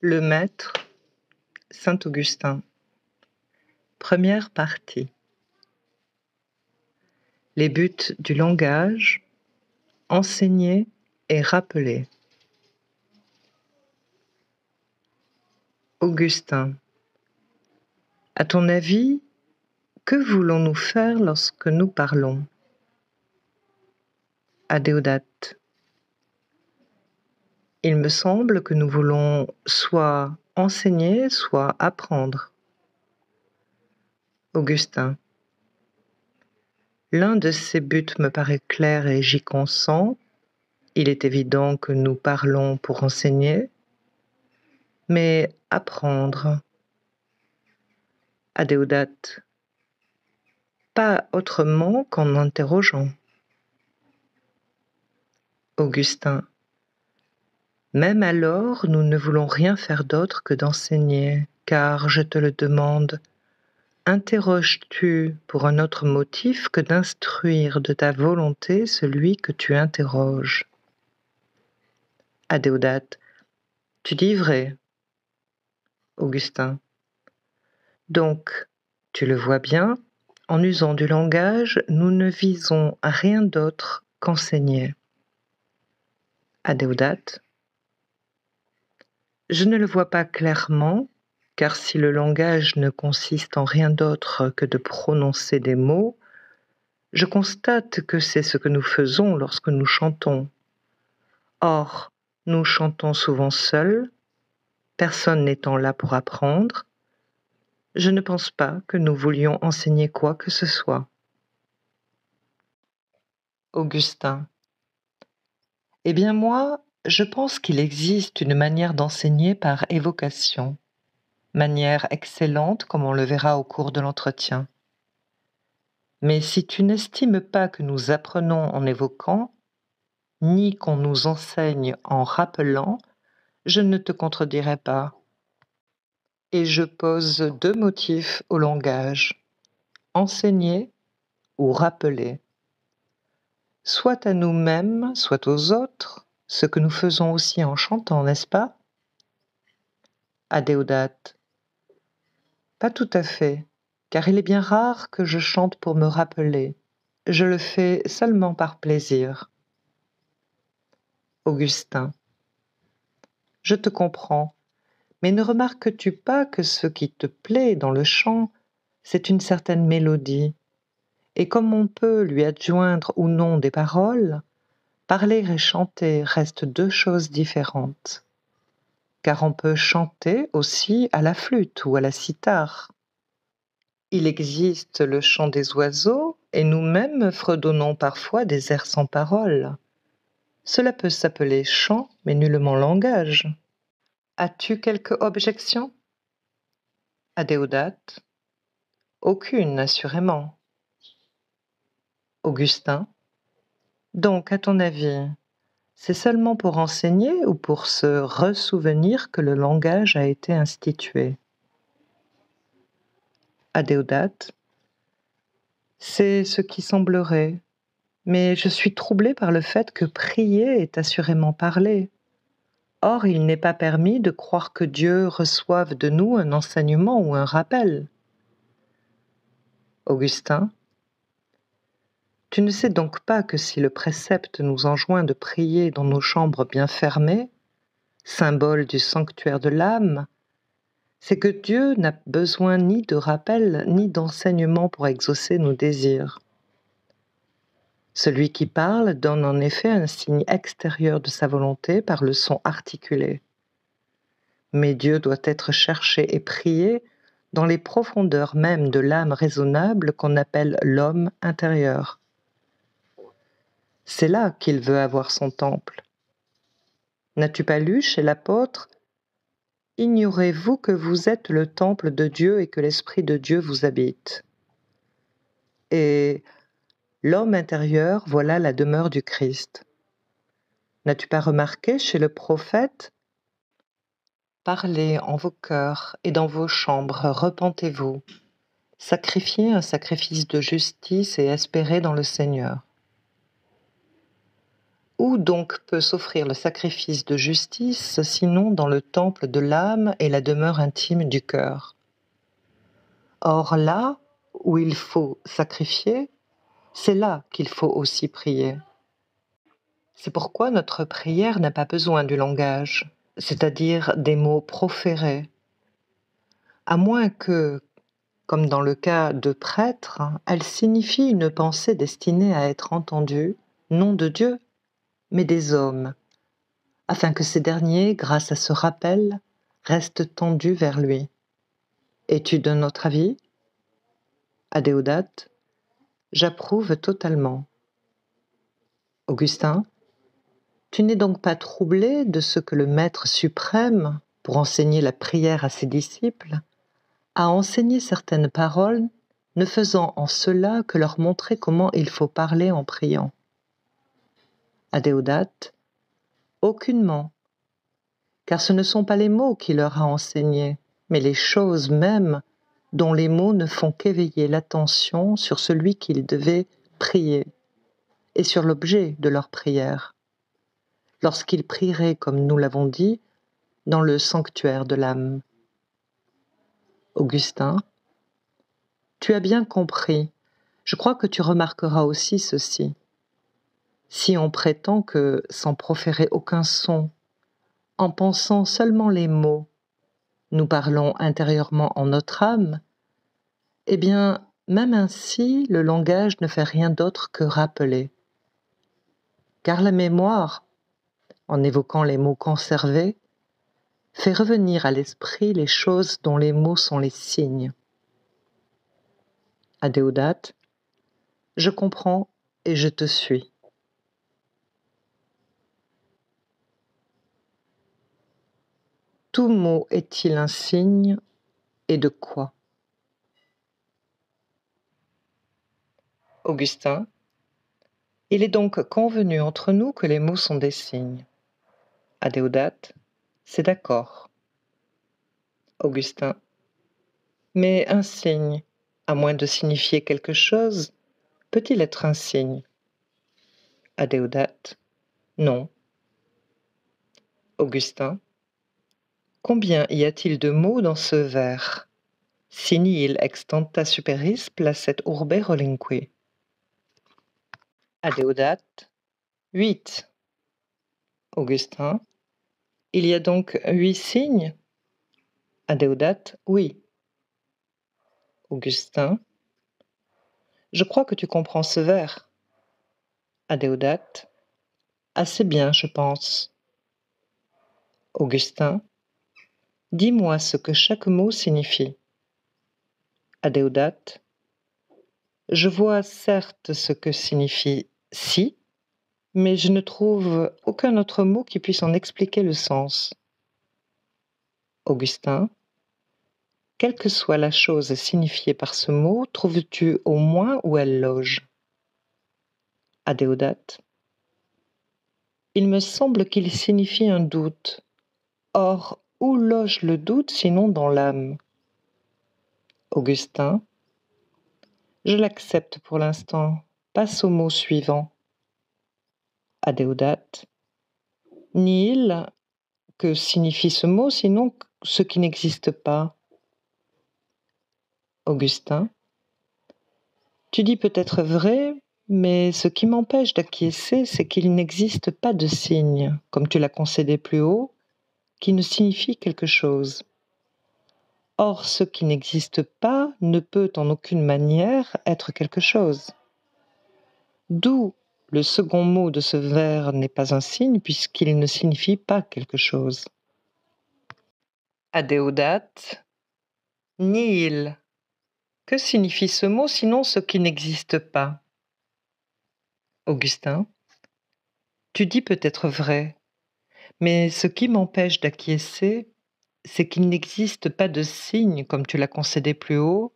Le Maître, Saint Augustin. Première partie. Les buts du langage, enseigner et rappeler. Augustin. À ton avis, que voulons-nous faire lorsque nous parlons? Adéodate. Il me semble que nous voulons soit enseigner, soit apprendre. Augustin. L'un de ces buts me paraît clair et j'y consens. Il est évident que nous parlons pour enseigner, mais apprendre. Adéodate. Pas autrement qu'en interrogeant. Augustin. Même alors, nous ne voulons rien faire d'autre que d'enseigner, car, je te le demande, interroges-tu pour un autre motif que d'instruire de ta volonté celui que tu interroges? Adéodate. Tu dis vrai. Augustin. Donc, tu le vois bien, en usant du langage, nous ne visons à rien d'autre qu'enseigner. Adéodate. Je ne le vois pas clairement, car si le langage ne consiste en rien d'autre que de prononcer des mots, je constate que c'est ce que nous faisons lorsque nous chantons. Or, nous chantons souvent seuls, personne n'étant là pour apprendre. Je ne pense pas que nous voulions enseigner quoi que ce soit. Augustin. Eh bien moi, je pense qu'il existe une manière d'enseigner par évocation, manière excellente comme on le verra au cours de l'entretien. Mais si tu n'estimes pas que nous apprenons en évoquant, ni qu'on nous enseigne en rappelant, je ne te contredirai pas. Et je pose deux motifs au langage, enseigner ou rappeler. Soit à nous-mêmes, soit aux autres, ce que nous faisons aussi en chantant, n'est-ce pas? Adéodate. Pas tout à fait, car il est bien rare que je chante pour me rappeler. Je le fais seulement par plaisir. Augustin. Je te comprends, mais ne remarques-tu pas que ce qui te plaît dans le chant, c'est une certaine mélodie, et comme on peut lui adjoindre ou non des paroles, parler et chanter restent deux choses différentes, car on peut chanter aussi à la flûte ou à la cithare. Il existe le chant des oiseaux, et nous-mêmes fredonnons parfois des airs sans paroles. Cela peut s'appeler chant, mais nullement langage. As-tu quelque objection? Adéodate. Aucune, assurément. Augustin. Donc, à ton avis, c'est seulement pour enseigner ou pour se ressouvenir que le langage a été institué? Adéodate. C'est ce qui semblerait, mais je suis troublée par le fait que prier est assurément parler. Or, il n'est pas permis de croire que Dieu reçoive de nous un enseignement ou un rappel. Augustin. Tu ne sais donc pas que si le précepte nous enjoint de prier dans nos chambres bien fermées, symbole du sanctuaire de l'âme, c'est que Dieu n'a besoin ni de rappel ni d'enseignement pour exaucer nos désirs. Celui qui parle donne en effet un signe extérieur de sa volonté par le son articulé. Mais Dieu doit être cherché et prié dans les profondeurs mêmes de l'âme raisonnable qu'on appelle l'homme intérieur. C'est là qu'il veut avoir son temple. N'as-tu pas lu chez l'apôtre « Ignorez-vous que vous êtes le temple de Dieu et que l'Esprit de Dieu vous habite ?» Et l'homme intérieur, voilà la demeure du Christ. N'as-tu pas remarqué chez le prophète « Parlez en vos cœurs et dans vos chambres, repentez-vous, sacrifiez un sacrifice de justice et espérez dans le Seigneur. » Où donc peut s'offrir le sacrifice de justice, sinon dans le temple de l'âme et la demeure intime du cœur? Or là où il faut sacrifier, c'est là qu'il faut aussi prier. C'est pourquoi notre prière n'a pas besoin du langage, c'est-à-dire des mots proférés, à moins que, comme dans le cas de prêtres, elle signifie une pensée destinée à être entendue, non de Dieu, mais des hommes, afin que ces derniers, grâce à ce rappel, restent tendus vers lui. Es-tu d'un autre avis? Adéodat, j'approuve totalement. Augustin, tu n'es donc pas troublé de ce que le Maître suprême, pour enseigner la prière à ses disciples, a enseigné certaines paroles, ne faisant en cela que leur montrer comment il faut parler en priant. Adéodat, aucunement, car ce ne sont pas les mots qu'il leur a enseignés, mais les choses mêmes dont les mots ne font qu'éveiller l'attention sur celui qu'ils devaient prier et sur l'objet de leur prière, lorsqu'ils prieraient, comme nous l'avons dit, dans le sanctuaire de l'âme. Augustin, tu as bien compris. Je crois que tu remarqueras aussi ceci. Si on prétend que, sans proférer aucun son, en pensant seulement les mots, nous parlons intérieurement en notre âme, eh bien, même ainsi, le langage ne fait rien d'autre que rappeler. Car la mémoire, en évoquant les mots conservés, fait revenir à l'esprit les choses dont les mots sont les signes. Adéodat, je comprends et je te suis. Tout mot est-il un signe, et de quoi? Augustin, il est donc convenu entre nous que les mots sont des signes. Adéodat, c'est d'accord. Augustin, mais un signe, à moins de signifier quelque chose, peut-il être un signe? Adéodat, non. Augustin, combien y a-t-il de mots dans ce vers? Si nihil extenta superis placet urbe relinque. Adéodat, 8. Augustin, il y a donc 8 signes? Adéodat, oui. Augustin, je crois que tu comprends ce vers. Adéodat, assez bien, je pense. Augustin, dis-moi ce que chaque mot signifie. Adéodat, je vois certes ce que signifie si, mais je ne trouve aucun autre mot qui puisse en expliquer le sens. Augustin, quelle que soit la chose signifiée par ce mot, trouves-tu au moins où elle loge? Adéodat, il me semble qu'il signifie un doute. Or, où loge le doute sinon dans l'âme? Augustin, je l'accepte pour l'instant. Passe au mot suivant. Adéodat, nihil, que signifie ce mot sinon ce qui n'existe pas? Augustin, tu dis peut-être vrai, mais ce qui m'empêche d'acquiescer, c'est qu'il n'existe pas de signe, comme tu l'as concédé plus haut, qui ne signifie quelque chose. Or, ce qui n'existe pas ne peut en aucune manière être quelque chose. D'où le second mot de ce vers n'est pas un signe puisqu'il ne signifie pas quelque chose. Adéodat, nihil. Que signifie ce mot sinon ce qui n'existe pas? Augustin, tu dis peut-être vrai, mais ce qui m'empêche d'acquiescer, c'est qu'il n'existe pas de signe, comme tu l'as concédé plus haut,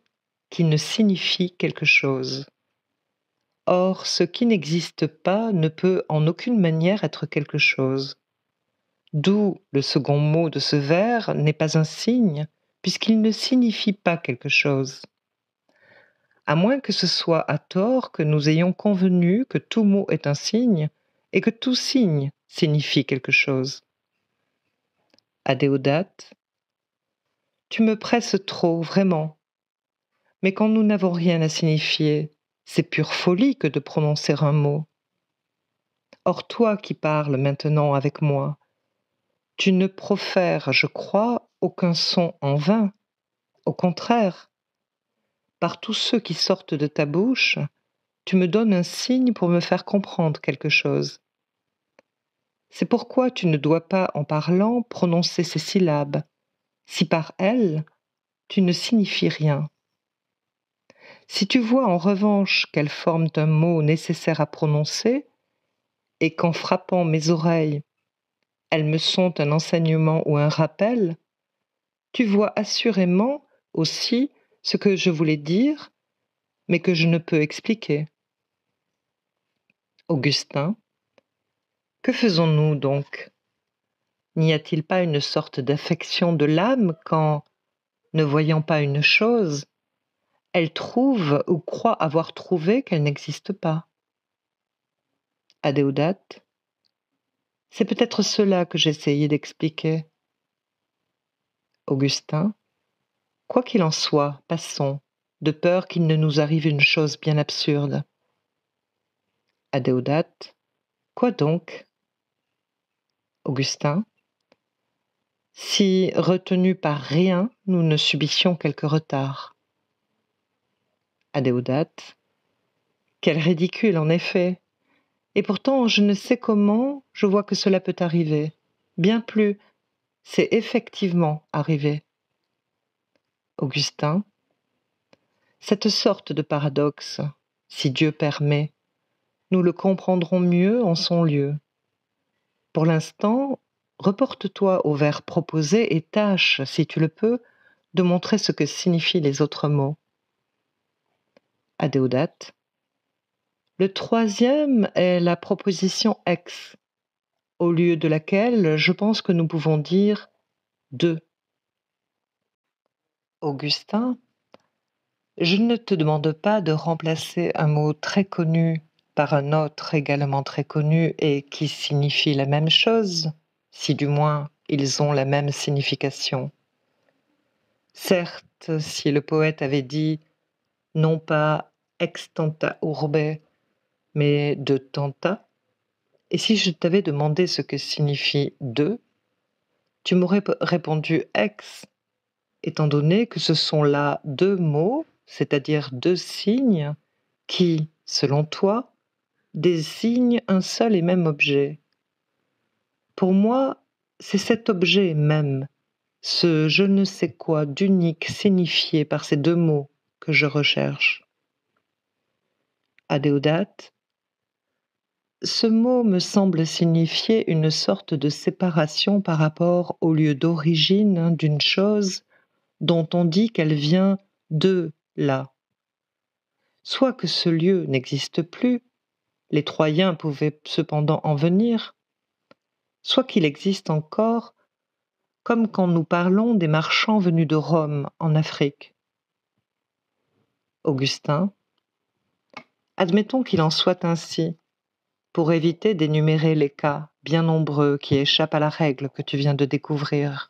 qui ne signifie quelque chose. Or, ce qui n'existe pas ne peut en aucune manière être quelque chose. D'où le second mot de ce vers n'est pas un signe, puisqu'il ne signifie pas quelque chose. À moins que ce soit à tort que nous ayons convenu que tout mot est un signe, et que tout signe signifie quelque chose. Adéodate, tu me presses trop, vraiment. Mais quand nous n'avons rien à signifier, c'est pure folie que de prononcer un mot. Or toi qui parles maintenant avec moi, tu ne profères, je crois, aucun son en vain. Au contraire, par tous ceux qui sortent de ta bouche, tu me donnes un signe pour me faire comprendre quelque chose. C'est pourquoi tu ne dois pas, en parlant, prononcer ces syllabes, si par elles, tu ne signifies rien. Si tu vois en revanche qu'elles forment un mot nécessaire à prononcer, et qu'en frappant mes oreilles, elles me sont un enseignement ou un rappel, tu vois assurément aussi ce que je voulais dire, mais que je ne peux expliquer. Augustin, que faisons-nous donc? N'y a-t-il pas une sorte d'affection de l'âme quand, ne voyant pas une chose, elle trouve ou croit avoir trouvé qu'elle n'existe pas? Adéodate, c'est peut-être cela que j'essayais d'expliquer. Augustin, quoi qu'il en soit, passons, de peur qu'il ne nous arrive une chose bien absurde. Adéodate, quoi donc? Augustin, si, retenus par rien, nous ne subissions quelque retard. Adéodate, quel ridicule en effet! Et pourtant, je ne sais comment, je vois que cela peut arriver. Bien plus, c'est effectivement arrivé. Augustin, cette sorte de paradoxe, si Dieu permet, nous le comprendrons mieux en son lieu. Pour l'instant, reporte-toi au vers proposé et tâche, si tu le peux, de montrer ce que signifient les autres mots. Adéodate, le troisième est la proposition ex, au lieu de laquelle je pense que nous pouvons dire de. Augustin, je ne te demande pas de remplacer un mot très connu par un autre également très connu et qui signifie la même chose, si du moins ils ont la même signification. Certes, si le poète avait dit non pas ex tanta urbe, mais de tanta, et si je t'avais demandé ce que signifie de, tu m'aurais répondu ex, étant donné que ce sont là deux mots, c'est-à-dire deux signes, qui, selon toi, désignent un seul et même objet. Pour moi, c'est cet objet même, ce je ne sais quoi d'unique signifié par ces deux mots que je recherche. Adéodate, ce mot me semble signifier une sorte de séparation par rapport au lieu d'origine d'une chose dont on dit qu'elle vient de là. Soit que ce lieu n'existe plus, les Troyens pouvaient cependant en venir, soit qu'il existe encore, comme quand nous parlons des marchands venus de Rome en Afrique. Augustin, admettons qu'il en soit ainsi, pour éviter d'énumérer les cas bien nombreux qui échappent à la règle que tu viens de découvrir.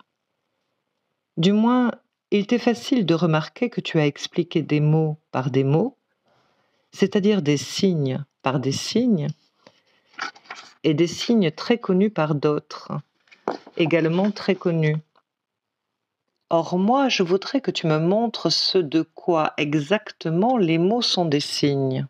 Du moins, il t'est facile de remarquer que tu as expliqué des mots par des mots, c'est-à-dire des signes par des signes, et des signes très connus par d'autres, également très connus. Or moi, je voudrais que tu me montres ce de quoi exactement les mots sont des signes.